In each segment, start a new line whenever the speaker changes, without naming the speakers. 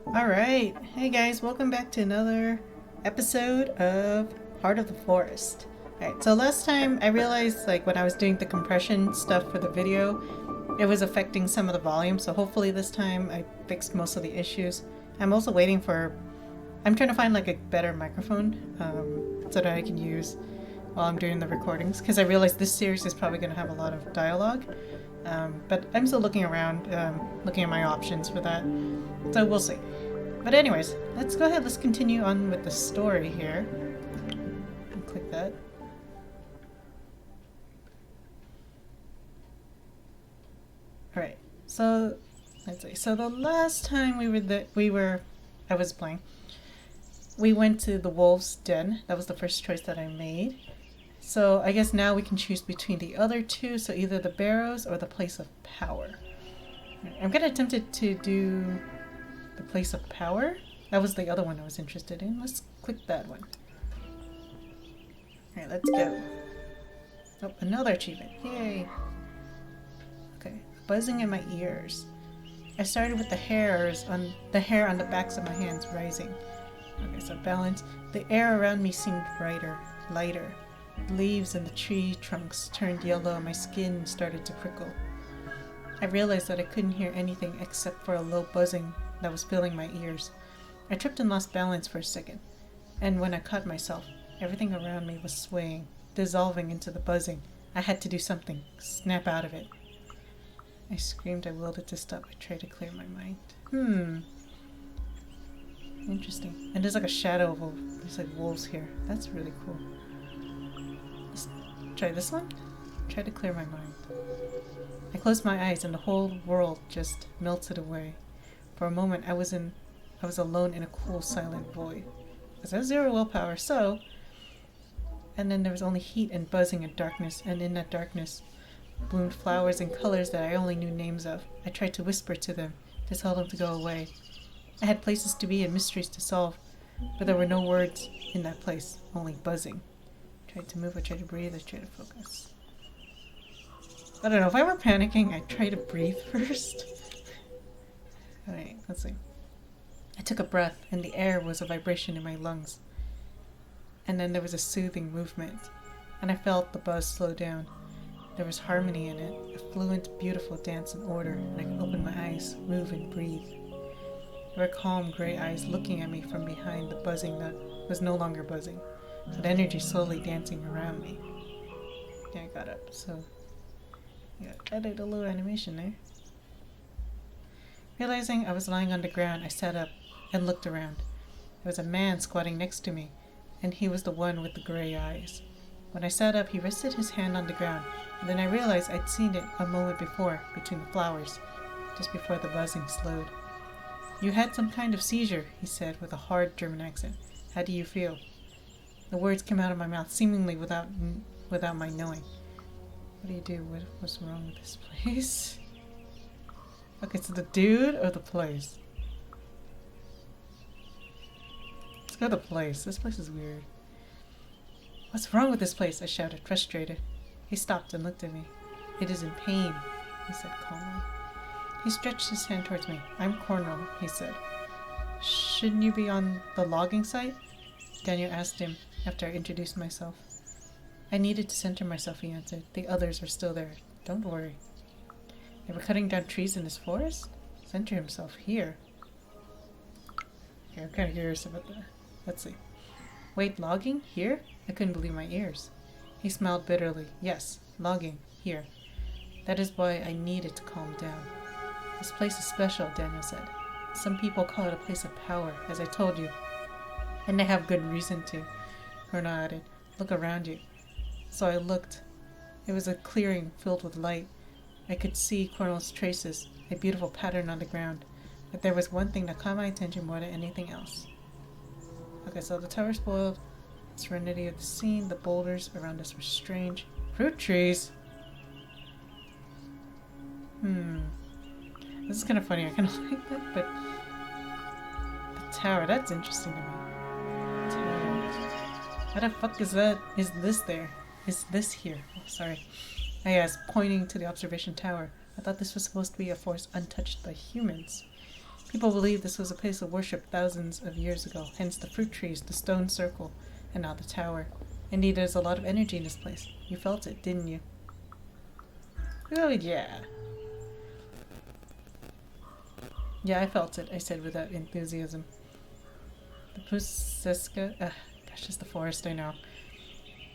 Alright, hey guys, welcome back to another episode of Heart of the Forest. Alright, so last time I realized when I was doing the compression stuff for the video, it was affecting some of the volume, so hopefully this time I fixed most of the issues. I'm also waiting for... I'm trying to find a better microphone so that I can use while I'm doing the recordings, because I realized this series is probably going to have a lot of dialogue. But I'm still looking around, looking at my options for that, so we'll see. But anyways, let's go ahead, let's continue on with the story here. I'll click that. Alright, so let's see. So the last time I was playing, we went to the wolf's den. That was the first choice that I made. So I guess now we can choose between the other two, so either the barrows or the place of power. I'm kind of tempted to do the place of power. That was the other one I was interested in. Let's click that one. Alright, let's go. Oh, another achievement. Yay! Okay, buzzing in my ears. I started with the hair on the backs of my hands rising. Okay, so balance. The air around me seemed brighter, lighter. The leaves and the tree trunks turned yellow and my skin started to prickle. I realized that I couldn't hear anything except for a low buzzing that was filling my ears. I tripped and lost balance for a second, and when I caught myself, everything around me was swaying, dissolving into the buzzing. I had to do something, snap out of it. I screamed. I willed it to stop. I tried to clear my mind. Interesting. And there's a shadow of there's wolves here. That's really cool. Let's try this one. Try to clear my mind. I closed my eyes and the whole world just melted away. For a moment I was alone in a cool, silent void. I had 0 willpower, so... And then there was only heat and buzzing and darkness, and in that darkness bloomed flowers and colors that I only knew names of. I tried to whisper to them, to tell them to go away. I had places to be and mysteries to solve, but there were no words in that place, only buzzing. I tried to move, I tried to breathe, I tried to focus. I don't know, if I were panicking, I'd try to breathe first. Alright, let's see. I took a breath, and the air was a vibration in my lungs. And then there was a soothing movement, and I felt the buzz slow down. There was harmony in it, a fluent, beautiful dance and order, and I could open my eyes, move and breathe. There were calm gray eyes looking at me from behind the buzzing that was no longer buzzing, so the energy slowly dancing around me. Yeah, I got up, so yeah, I did a little animation there. Realizing I was lying on the ground, I sat up and looked around. There was a man squatting next to me, and he was the one with the gray eyes. When I sat up, he rested his hand on the ground, and then I realized I'd seen it a moment before, between the flowers, just before the buzzing slowed. "You had some kind of seizure," he said with a hard German accent. "How do you feel?" The words came out of my mouth, seemingly without my knowing. What do you do? What's wrong with this place? Okay, so the dude or the place? Let's go to the place. This place is weird. "What's wrong with this place?" I shouted, frustrated. He stopped and looked at me. "It is in pain," he said calmly. He stretched his hand towards me. "I'm Cornell," he said. "Shouldn't you be on the logging site?" Daniel asked him after I introduced myself. "I needed to center myself," he answered. "The others are still there. Don't worry." They were cutting down trees in this forest? Center himself here. Yeah, I'm kind of curious about that. Let's see. "Wait, logging? Here?" I couldn't believe my ears. He smiled bitterly. "Yes, logging. Here. That is why I needed to calm down." "This place is special," Daniel said. "Some people call it a place of power, as I told you. And they have good reason to." Cornell added, "Look around you." So I looked. It was a clearing filled with light. I could see Cornell's traces, a beautiful pattern on the ground. But there was one thing that caught my attention more than anything else. Okay, so the tower spoiled the serenity of the scene. The boulders around us were strange. Fruit trees! This is kind of funny. I kind of like that, but... The tower, that's interesting to me. Tower. How the fuck is that? Is this there? Is this here? Oh, sorry. I asked, pointing to the observation tower. I thought this was supposed to be a force untouched by humans. People believe this was a place of worship thousands of years ago, hence the fruit trees, the stone circle, and now the tower. Indeed, there's a lot of energy in this place. You felt it, didn't you? Oh, yeah. Yeah, I felt it, I said without enthusiasm. The Puseska, gosh, it's the forest, I know,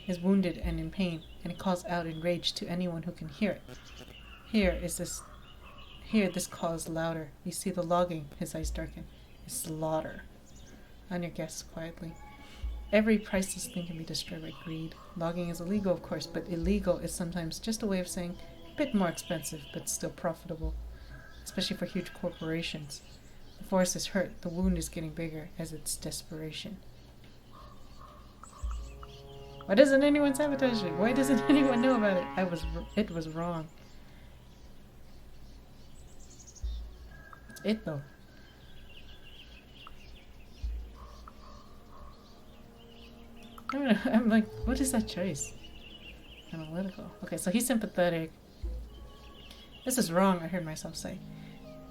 is wounded and in pain, and it calls out in rage to anyone who can hear it. Here, this call is louder. You see the logging, his eyes darken. It's slaughter. Anya guessed quietly. Every priceless thing can be destroyed by greed. Logging is illegal, of course, but illegal is sometimes just a way of saying a bit more expensive, but still profitable, especially for huge corporations. The forest is hurt. The wound is getting bigger as it's desperation. Why doesn't anyone sabotage it? Why doesn't anyone know about it? It was wrong. It's it, though. I don't know. I'm like, what is that choice? Analytical. Okay, so he's sympathetic. This is wrong, I heard myself say.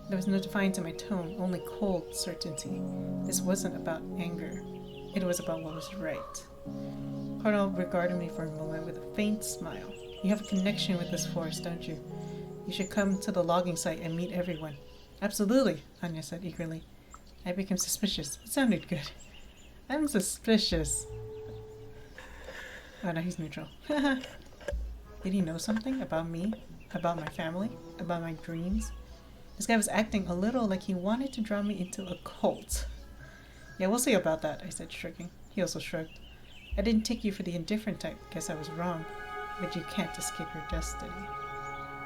There was no defiance in my tone, only cold certainty. This wasn't about anger. It was about what was right. Cardinal regarded me for a moment with a faint smile. You have a connection with this forest, don't you? You should come to the logging site and meet everyone. Absolutely, Anya said eagerly. I became suspicious. It sounded good. I'm suspicious. Oh no, he's neutral. Did he know something about me? About my family? About my dreams? This guy was acting a little like he wanted to draw me into a cult. Yeah, we'll see about that, I said, shrugging. He also shrugged. I didn't take you for the indifferent type. Guess I was wrong. But you can't escape your destiny.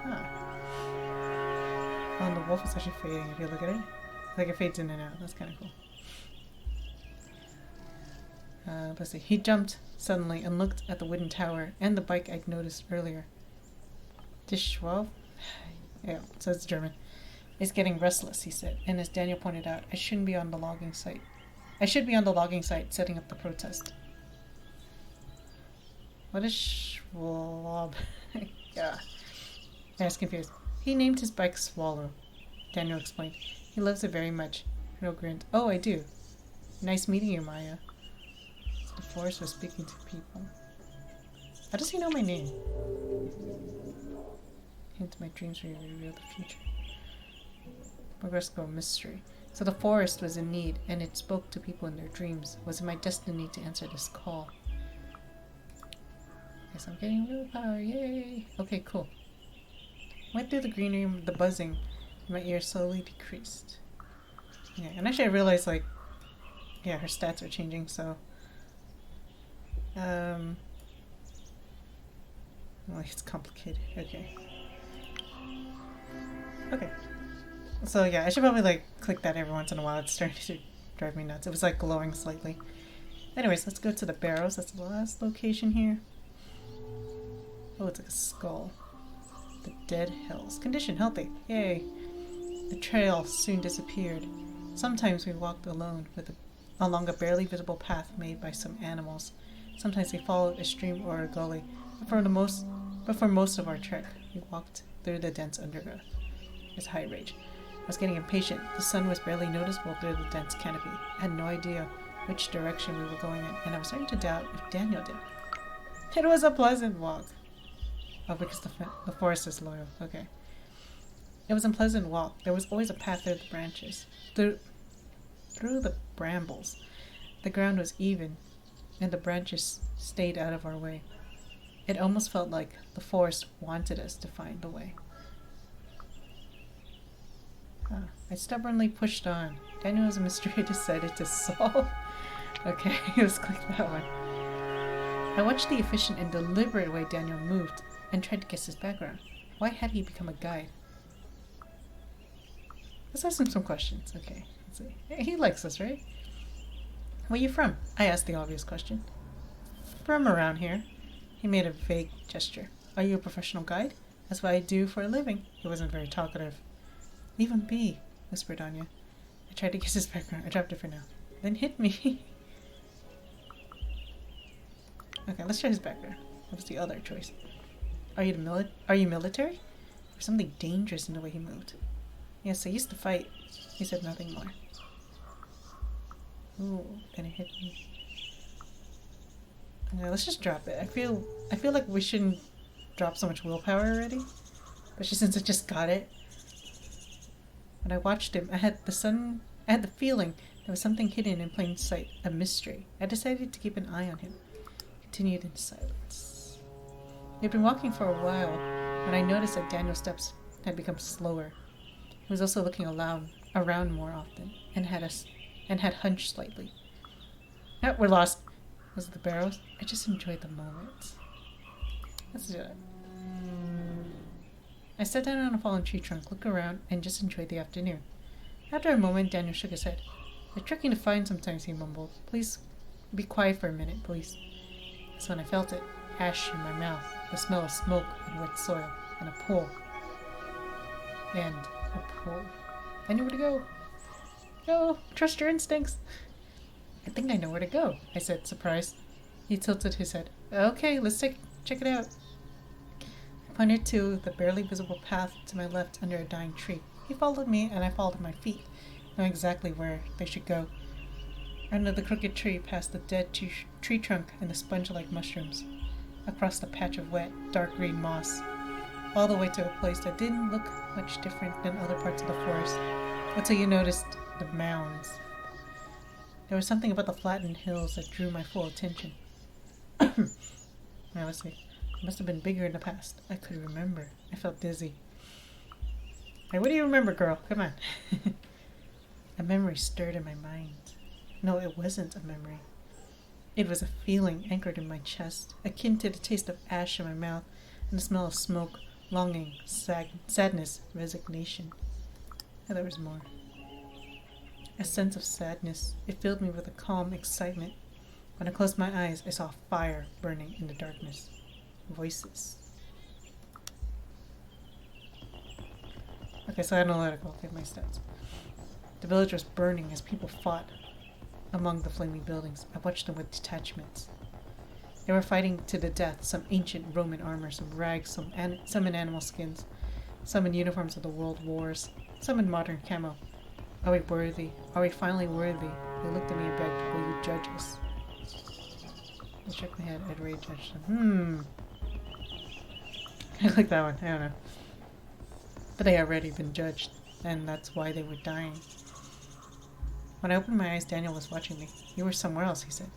Huh. Oh, and the wolf is actually fading if you look at it. Like it fades in and out. That's kind of cool. Let's see. He jumped suddenly and looked at the wooden tower and the bike I'd noticed earlier. Dischwab? Yeah, so it's German. It's getting restless, he said. And as Daniel pointed out, I shouldn't be on the logging site. I should be on the logging site setting up the protest. What is Schwab? Yeah. I was confused. He named his bike Swallow. Daniel explained. He loves it very much. Real grinned. Oh, I do. Nice meeting you, Maya. So the forest was speaking to people. How does he know my name? Hint my dreams will reveal the future. Progressive mystery. So the forest was in need, and it spoke to people in their dreams. Was it my destiny to answer this call? Guess I'm getting willpower, yay! Okay, cool. Went through the greenery, the buzzing in my ears slowly decreased. Yeah, and actually I realized, like, yeah, her stats are changing, so... well, it's complicated, okay. Okay. So yeah, I should probably, like, click that every once in a while. It's starting to drive me nuts. It was, like, glowing slightly. Anyways, let's go to the barrows. That's the last location here. Oh, it's like a skull. The Dead Hills. Condition healthy. Yay. The trail soon disappeared. Sometimes we walked alone along a barely visible path made by some animals. Sometimes we followed a stream or a gully. But for most of our trek, we walked through the dense undergrowth. It's high rage. I was getting impatient. The sun was barely noticeable through the dense canopy. I had no idea which direction we were going in, and I was starting to doubt if Daniel did. It was a pleasant walk. Oh, because the forest is loyal. Okay. It was a pleasant walk. There was always a path through the branches. Through the brambles. The ground was even, and the branches stayed out of our way. It almost felt like the forest wanted us to find the way. I stubbornly pushed on. Daniel was a mystery I decided to solve. Okay, let's click that one. I watched the efficient and deliberate way Daniel moved and tried to guess his background. Why had he become a guide? Let's ask him some questions. Okay, let's see. Hey, he likes us, right? Where you from? I asked the obvious question. From around here. He made a vague gesture. Are you a professional guide? That's what I do for a living. He wasn't very talkative. Leave him be, whispered Anya. I tried to guess his background. I dropped it for now. Then hit me. Okay, let's try his background. What was the other choice? Are you military? There's something dangerous in the way he moved. Yes, I used to fight. He said nothing more. Ooh, then it hit me. Okay, let's just drop it. I feel like we shouldn't drop so much willpower already. Especially since I just got it. When I watched him, I had the feeling there was something hidden in plain sight, a mystery. I decided to keep an eye on him. Continued in silence. We had been walking for a while when I noticed that Daniel's steps had become slower. He was also looking around more often and had hunched slightly. Oh, we're lost. Was it the barrows? I just enjoyed the moment. Let's do it. I sat down on a fallen tree trunk, looked around, and just enjoyed the afternoon. After a moment, Daniel shook his head. "They're tricky to find sometimes," he mumbled. "Please be quiet for a minute, please." That's when I felt it. Ash in my mouth, the smell of smoke and wet soil, and a pull. And a pull. I knew where to go. Go! Trust your instincts! "I think I know where to go," I said, surprised. He tilted his head. "Okay, let's check it out." I pointed to the barely visible path to my left under a dying tree. He followed me, and I followed my feet, knowing exactly where they should go. Under the crooked tree, past the dead tree trunk and the sponge-like mushrooms, across the patch of wet, dark green moss, all the way to a place that didn't look much different than other parts of the forest, until you noticed the mounds. There was something about the flattened hills that drew my full attention. Now let's see. It must have been bigger in the past. I couldn't remember. I felt dizzy. Hey, what do you remember, girl? Come on. A memory stirred in my mind. No, it wasn't a memory. It was a feeling anchored in my chest, akin to the taste of ash in my mouth and the smell of smoke, longing, sadness, resignation. And there was more. A sense of sadness. It filled me with a calm excitement. When I closed my eyes, I saw a fire burning in the darkness. Voices. Okay, so analytical. Get my stats. The village was burning as people fought among the flaming buildings. I watched them with detachments. They were fighting to the death, some ancient Roman armor, some rags, some in animal skins, some in uniforms of the world wars, some in modern camo. Are we worthy? Are we finally worthy? They looked at me and begged, "Will you judge us?" I shook my head. I'd already judged them. I like that one. I don't know. But they had already been judged, and that's why they were dying. When I opened my eyes, Daniel was watching me. "You were somewhere else," he said.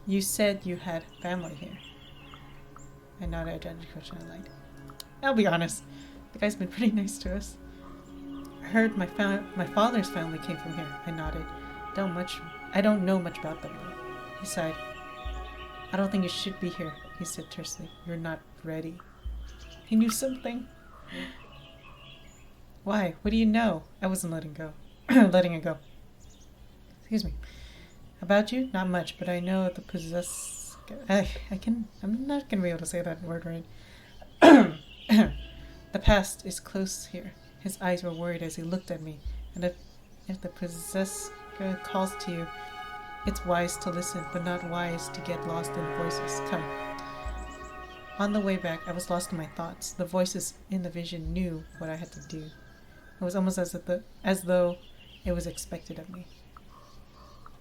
You said you had family here." I nodded. Identification I lied. I'll be honest. The guy's been pretty nice to us. "I heard my father's family came from here." I nodded. I don't know much about them, though." He sighed. "I don't think you should be here," he said tersely. "You're not ready." He knew something. "Why? What do you know?" I wasn't letting it go. "Excuse me. About you? Not much, but I know the I'm not gonna be able to say that word right. The past is close here." His eyes were worried as he looked at me. "And if the possessor calls to you, it's wise to listen, but not wise to get lost in the voices. Come." On the way back, I was lost in my thoughts. The voices in the vision knew what I had to do. It was almost as though it was expected of me.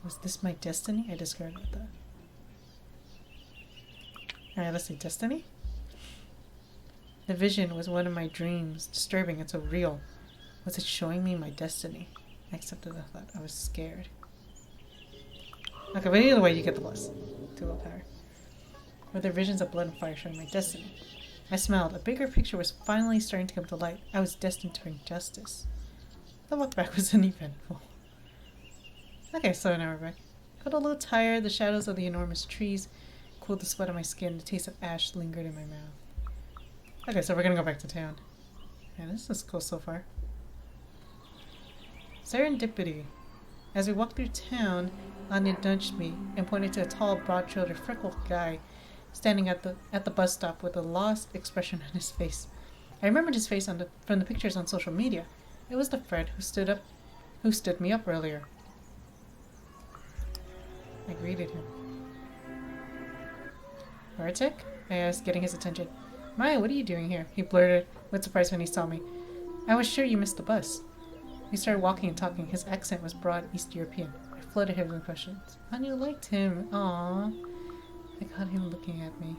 Was this my destiny? I discarded that. Alright, let's see. Destiny? The vision was one of my dreams, disturbing and so real. Was it showing me my destiny? I accepted the thought. I was scared. Okay, but either way, you get the plus. 2 willpower. Were there visions of blood and fire showing my destiny? I smiled. A bigger picture was finally starting to come to light. I was destined to bring justice. The walk back was uneventful. Okay, so now we're back. I felt a little tired. The shadows of the enormous trees cooled the sweat on my skin. The taste of ash lingered in my mouth. Okay, so we're gonna go back to town. Man, this is cool so far. Serendipity. As we walked through town, Anya nudged me and pointed to a tall, broad-shouldered, freckled guy standing at the bus stop with a lost expression on his face. I remembered his face from the pictures on social media. It was the Fred who stood me up earlier. I greeted him. "Heretic?" I asked, getting his attention. "Maya, what are you doing here?" he blurted with surprise when he saw me. I was sure you missed the bus. We started walking and talking. His accent was broad East European. I flooded him with questions. Anya liked him. Aww. I caught him looking at me.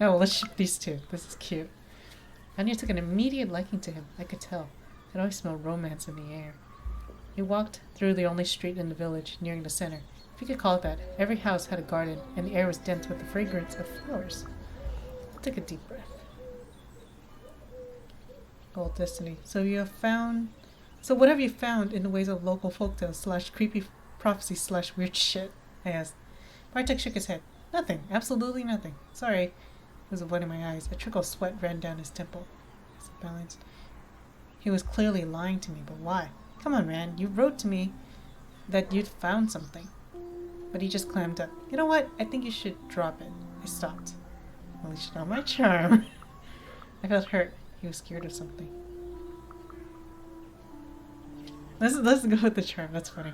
Oh, well, let's ship these two. This is cute. Anya took an immediate liking to him. I could tell. It always smelled romance in the air. We walked through the only street in the village, nearing the center. If you could call it that, every house had a garden, and the air was dense with the fragrance of flowers. I took a deep breath. Old Destiny. So what have you found in the ways of local folktales / creepy prophecy / weird shit? I asked. Bartek shook his head. Nothing. Absolutely nothing. Sorry. It was avoiding my eyes. A trickle of sweat ran down his temple. As he balanced. He was clearly lying to me, but why? Come on, man. You wrote to me that you'd found something. But he just clammed up. You know what? I think you should drop it. I stopped. Unleashed all my charm. I felt hurt. He was scared of something. Let's go with the charm. That's funny.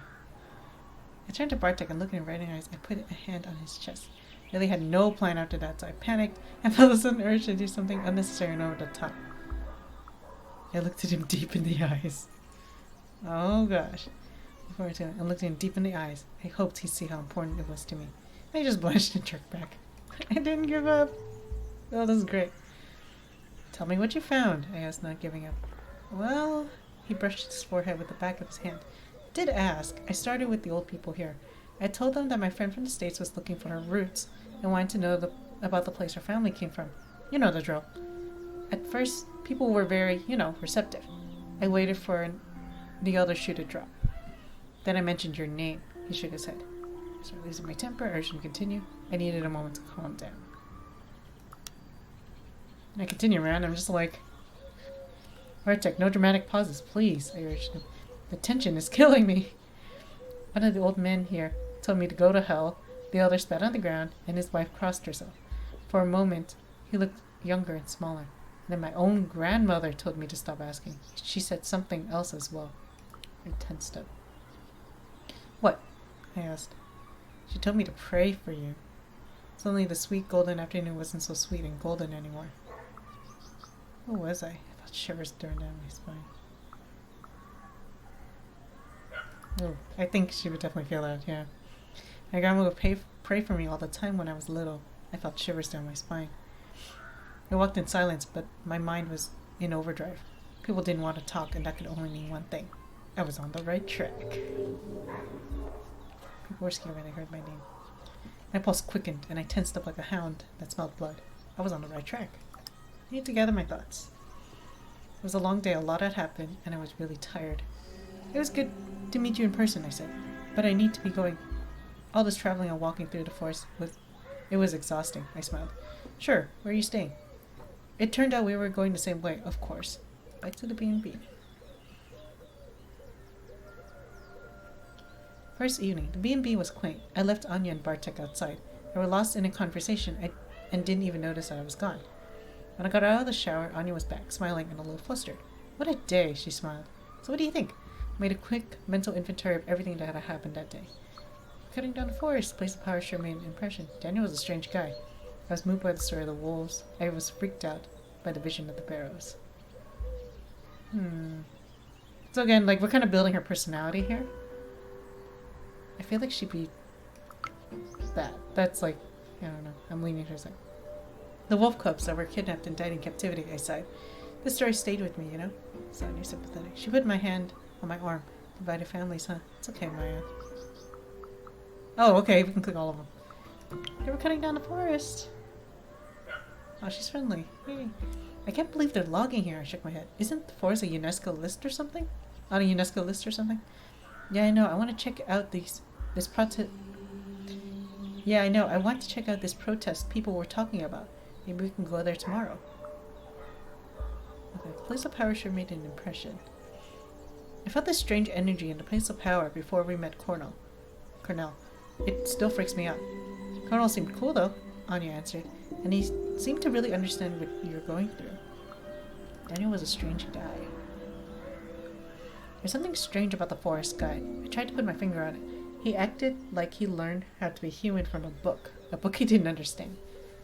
I turned to Bartek and looking him right in the eyes, I put a hand on his chest. I really had no plan after that, so I panicked and felt a sudden urge to do something unnecessary and over the top. I looked at him deep in the eyes. Oh gosh. Before I looked at him deep in the eyes. I hoped he'd see how important it was to me. I just blushed and jerked back. I didn't give up. Oh, this is great. Tell me what you found, I asked, not giving up. Well, he brushed his forehead with the back of his hand. I did ask. I started with the old people here. I told them that my friend from the States was looking for her roots and wanted to know about the place her family came from. You know the drill. At first, people were very, receptive. I waited for the other shoe to drop. Then I mentioned your name. He shook his head. I started losing my temper, urged him to continue. I needed a moment to calm down. And I continue around. I'm just like, Bartek, no dramatic pauses, please, I urged him. The tension is killing me. One of the old men here told me to go to hell. The other spat on the ground, and his wife crossed herself. For a moment, he looked younger and smaller. And then my own grandmother told me to stop asking. She said something else as well. I tensed up. What? I asked. She told me to pray for you. Suddenly the sweet golden afternoon wasn't so sweet and golden anymore. Who was I? I felt shivers down my spine. Oh, I think she would definitely feel that, yeah. My grandma would pray for me all the time when I was little. I felt shivers down my spine. I walked in silence, but my mind was in overdrive. People didn't want to talk, and that could only mean one thing. I was on the right track. People were scared when they heard my name. My pulse quickened, and I tensed up like a hound that smelled blood. I was on the right track. I need to gather my thoughts. It was a long day, a lot had happened, and I was really tired. It was good to meet you in person, I said, but I need to be going. All this traveling and walking through the forest, it was exhausting, I smiled. Sure, where are you staying? It turned out we were going the same way, of course. Back to the B&B. First evening, the B&B was quaint. I left Anya and Bartek outside. They were lost in a conversation and didn't even notice that I was gone. When I got out of the shower, Anya was back, smiling and a little flustered. What a day, she smiled. So what do you think? I made a quick mental inventory of everything that had happened that day. Cutting down the forest, place of power sure made an impression. Daniel was a strange guy. I was moved by the story of the wolves. I was freaked out by the vision of the barrows. So again, we're kind of building her personality here. I feel like she'd be that. That's I don't know. I'm leaning to her side. The wolf cubs that were kidnapped and died in captivity, I sighed. This story stayed with me, Sounded sympathetic. She put my hand on my arm. Divided families, huh? It's okay, Maya. Oh, okay, we can click all of them. They were cutting down the forest. Oh, she's friendly. Hey. I can't believe they're logging here, I shook my head. Isn't the forest a UNESCO list or something? On a UNESCO list or something? Yeah, I know. I want to check out this protest. Yeah, I know. I want to check out this protest people were talking about. Maybe we can go there tomorrow. Okay, the place of power sure made an impression. I felt this strange energy in the place of power before we met Cornell. It still freaks me out. Cornell seemed cool though, Anya answered, and he seemed to really understand what you were going through. Daniel was a strange guy. There's something strange about the forest guy. I tried to put my finger on it. He acted like he learned how to be human from a book he didn't understand.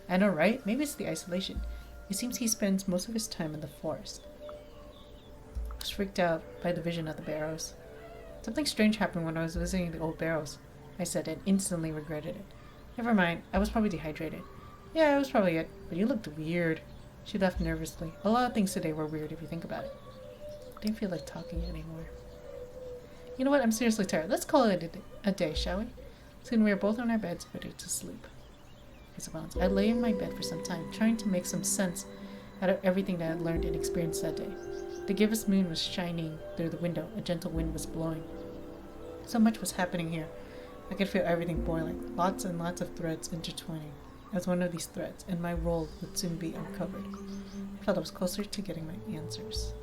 I know, right? Maybe it's the isolation. It seems he spends most of his time in the forest. was freaked out by the vision of the barrows. Something strange happened when I was visiting the old barrows, I said, and instantly regretted it. Never mind, I was probably dehydrated. Yeah, I was probably it, but you looked weird. She laughed nervously. A lot of things today were weird if you think about it. I didn't feel like talking anymore. You know what? I'm seriously tired. Let's call it a day, shall we? Soon we are both on our beds, ready to sleep. I lay in my bed for some time, trying to make some sense out of everything that I had learned and experienced that day. The gibbous moon was shining through the window. A gentle wind was blowing. So much was happening here. I could feel everything boiling. Lots and lots of threads intertwining. I was one of these threads, and my role would soon be uncovered. I felt I was closer to getting my answers.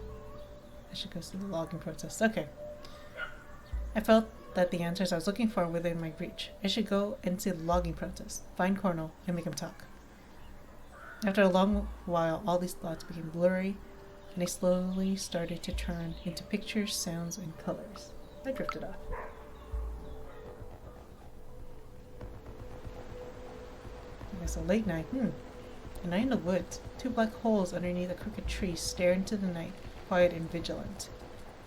I should go through the logging process. Okay. I felt that the answers I was looking for were within my reach. I should go and see the logging process, find Cornell, and make him talk. After a long while, all these thoughts became blurry, and they slowly started to turn into pictures, sounds, and colors. I drifted off. It was a late night. A night in the woods. 2 black holes underneath a crooked tree stare into the night, quiet and vigilant.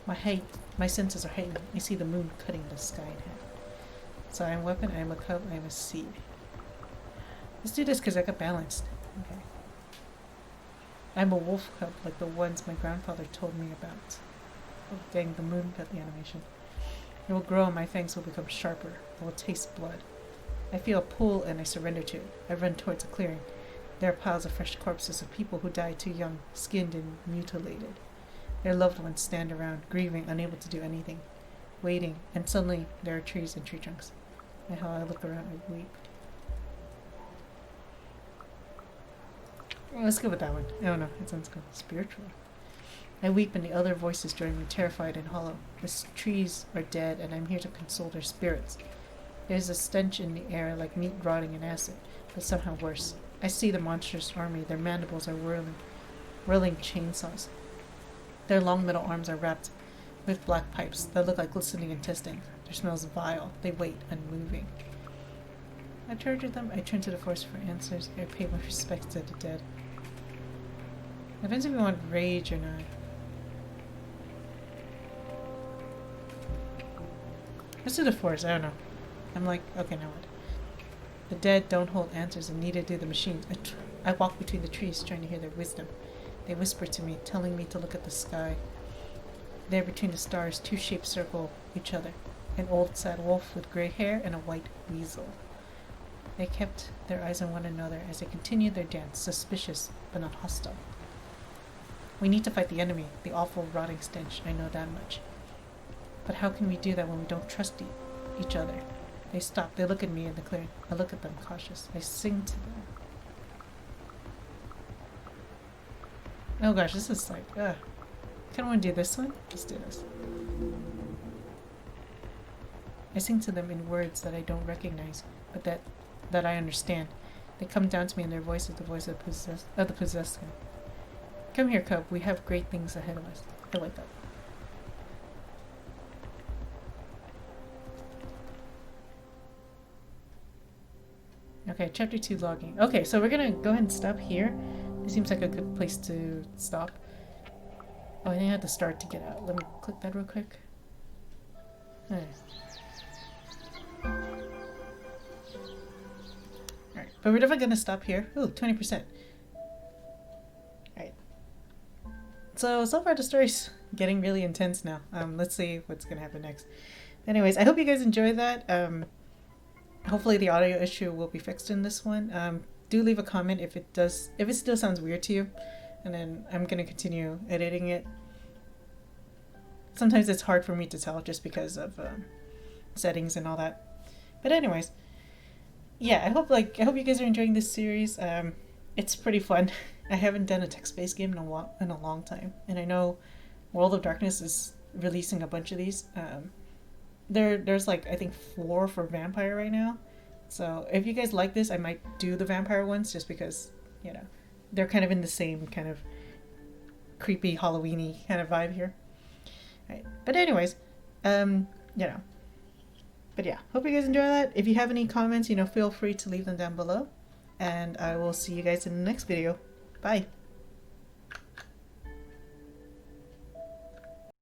My senses are heightened. I see the moon cutting the sky in half. So I am a weapon, I am a cub, I am a seed. Let's do this because I got balanced. Okay. I'm a wolf cub like the ones my grandfather told me about. Oh dang, the moon cut the animation. It will grow and my fangs will become sharper. I will taste blood. I feel a pull and I surrender to it. I run towards a clearing. There are piles of fresh corpses of people who died too young, skinned and mutilated. Their loved ones stand around, grieving, unable to do anything, waiting, and suddenly there are trees and tree trunks. And how I look around, I weep. Let's go with that one. I don't know, it sounds good. Spiritual. I weep and the other voices join me, terrified and hollow. The trees are dead and I'm here to console their spirits. There's a stench in the air like meat rotting in acid, but somehow worse. I see the monstrous army, their mandibles are whirling chainsaws. Their long metal arms are wrapped with black pipes that look like glistening intestine. Their smells vile. They wait, unmoving. I turn to them. I turn to the forest for answers. I pay my respects to the dead. It depends if we want rage or not. Let's do the forest. I don't know. I'm like, okay, now what? The dead don't hold answers, and neither do the machines. I walk between the trees, trying to hear their wisdom. They whisper to me, telling me to look at the sky. There between the stars, 2 shapes circle each other. An old sad wolf with gray hair and a white weasel. They kept their eyes on one another as they continued their dance, suspicious but not hostile. We need to fight the enemy, the awful rotting stench, I know that much. But how can we do that when we don't trust each other? They stop, they look at me in the clearing. I look at them cautious. I sing to them. Oh gosh, this is like, I kind of want to do this one. Let's do this. I sing to them in words that I don't recognize, but that I understand. They come down to me and their voice is the voice of the possessed. Come here, cub. We have great things ahead of us. I like that. Okay, chapter 2 logging. Okay, so we're gonna go ahead and stop here. It seems like a good place to stop. Oh, I think I had to start to get out. Let me click that real quick. Alright. But we're definitely gonna stop here. Ooh, 20%. Alright. So far the story's getting really intense now. Let's see what's gonna happen next. Anyways, I hope you guys enjoyed that. Hopefully the audio issue will be fixed in this one. Do leave a comment if it still sounds weird to you, and then I'm gonna continue editing it. Sometimes it's hard for me to tell just because of settings and all that. But anyways, yeah, I hope you guys are enjoying this series. It's pretty fun. I haven't done a text-based game in a long time, and I know World of Darkness is releasing a bunch of these. There's like I think 4 for vampire right now. So if you guys like this, I might do the vampire ones just because, you know, they're kind of in the same kind of creepy Halloween-y kind of vibe here. Right. But anyways, you know. But yeah, hope you guys enjoy that. If you have any comments, you know, feel free to leave them down below. And I will see you guys in the next video. Bye.